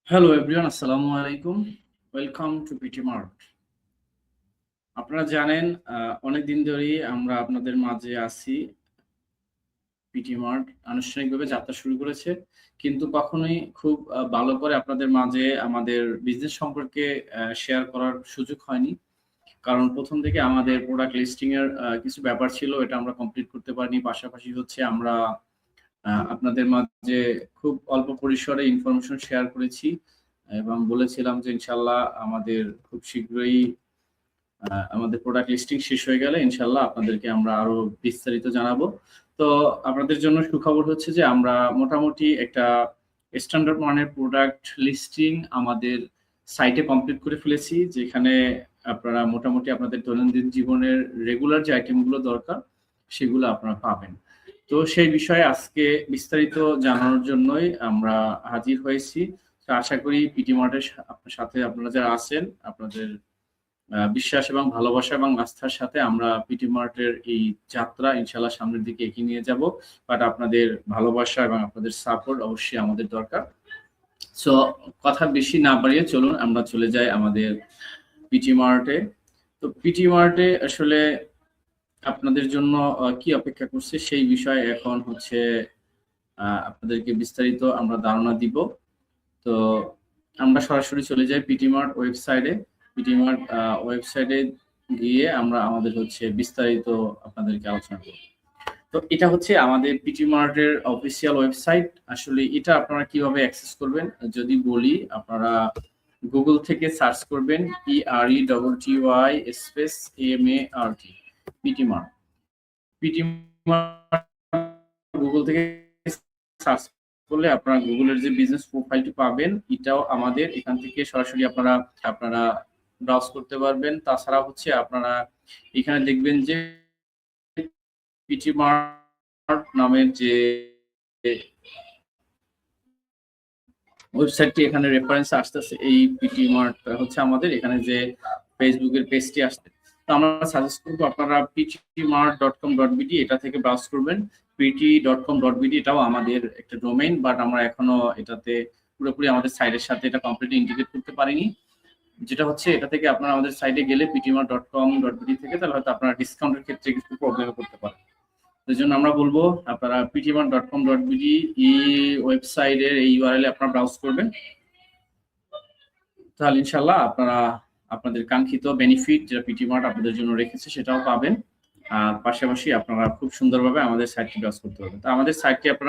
Hello everyone, আসসালামু আলাইকুম। Welcome to PT Mart. আপনারা জানেন অনেকদিন ধরেই আমরা আপনাদের মাঝে আছি। পিটি মার্ট আনুষ্ঠানিকভাবে যাত্রা শুরু করেছে। কিন্তু কখনোই খুব ভালো করে আপনাদের মাঝে আমাদের বিজনেস সম্পর্কে শেয়ার করার সুযোগ হয়নি। কারণ ১ম থেকে আমাদের প্রোডাক্ট লিস্টিং এর কিছু ব্যাপার ছিল, এটা আমরা কমপ্লিট করতে পারিনি। পাশাপাশি হচ্ছে আমরা আপনাদের মাঝে খুব অল্প পরিসরে ইনফরমেশন শেয়ার করেছি এবং বলেছিলাম যে ইনশাআল্লাহ আমাদের খুব শীঘ্রই আমাদের প্রোডাক্ট লিস্টিং শেষ হয়ে গেলে ইনশাআল্লাহ আপনাদেরকে আমরা আরো বিস্তারিত জানাবো। তো আপনাদের জন্য সুখবর হচ্ছে যে আমরা মোটামুটি একটা স্ট্যান্ডার্ড মানের প্রোডাক্ট লিস্টিং আমাদের সাইটে কমপ্লিট করে ফেলেছি। যেখানে আপনারা মোটামুটি আপনাদের দৈনন্দিন জীবনের রেগুলার যে আইটেমগুলো দরকার সেগুলো আপনারা পাবেন। তো সেই বিষয়ে আজকে বিস্তারিত জানানোর জন্যই আমরা হাজির হয়েছি। তো আশা করি পিটি মার্টের সাথে আপনারা যারা আছেন আপনাদের বিশ্বাস এবং ভালোবাসা এবং আস্থার সাথে আমরা পিটি মার্টের এই যাত্রা ইনশাআল্লাহ সামনের দিকে এগিয়ে নিয়ে যাব। বাট আপনাদের ভালোবাসা এবং আপনাদের সাপোর্ট অবশ্যই আমাদের দরকার। সো কথা বেশি না বাড়িয়ে চলুন আমরা চলে যাই আমাদের পিটি মার্টে। তো পিটি মার্টে আসলে আপনাদের জন্য কি অপেক্ষা করছে সেই বিষয়ে এখন হচ্ছে আপনাদেরকে বিস্তারিত আমরা ধারণা দিব। তো আমরা সরাসরি চলে যাই পিটি মার্ট ওয়েবসাইটে। পিটি মার্ট ওয়েবসাইটে গিয়ে আমরা আমাদের হচ্ছে বিস্তারিত আপনাদেরকে আলোচনা করব। তো এটা হচ্ছে আমাদের পিটি মার্টের অফিসিয়াল ওয়েবসাইট। আসলে এটা আপনারা কিভাবে অ্যাক্সেস করবেন যদি বলি, আপনারা গুগল থেকে সার্চ করবেন PRETTY space MART PT Mart. PT Mart Google থেকে সার্চ করলে আপনারা গুগলের যে বিজনেস প্রোফাইলটি পাবেন এটাও আমাদের এখান থেকে সরাসরি আপনারা ব্রাউজ করতে পারবেন। তাছাড়া হচ্ছে আপনারা এখানে দেখবেন যে পিটি মার্ট নামের যে ওয়েবসাইটটি এখানে রেফারেন্স আসতেছে, এই পিটি মার্ট হচ্ছে আমাদের এখানে যে ফেসবুকের পেজটি আসছে। তো আমরা সাজেস্ট করবো আপনারা ptmart.com.bd এটা থেকে ব্রাউজ করবেন। pt.com.bd এটাও আমাদের একটা ডোমেইন, বাট আমরা এখনো এটাতে পুরোপুরি আমাদের সাইটের সাথে এটা কমপ্লিটলি ইন্টিগ্রেট করতে পারিনি। যেটা হচ্ছে এটা থেকে আপনারা আমাদের সাইটে গেলে ptmart.com.bd থেকে তাহলে হয়তো আপনারা ডিসকাউন্টের ক্ষেত্রে কিছু প্রবলেমে পড়তে পারেন। এই জন্য আমরা বলবো আপনারা ptmart.com.bd এই ওয়েবসাইটের এই ইউআরএল এ আপনারা ব্রাউজ করবেন। তাহলে ইনশাআল্লাহ আপনারা আপনাদের কাঙ্ক্ষিত বেনিফিট যেটা পিটি মার্ট আপনাদের জন্য রেখেছে সেটাও পাবেন। আর পাশাপাশি আপনারা খুব সুন্দরভাবে আমাদের সাইটটি ব্রাউজ করতে পারবেন। তো আমাদের সাইটটি আপনারা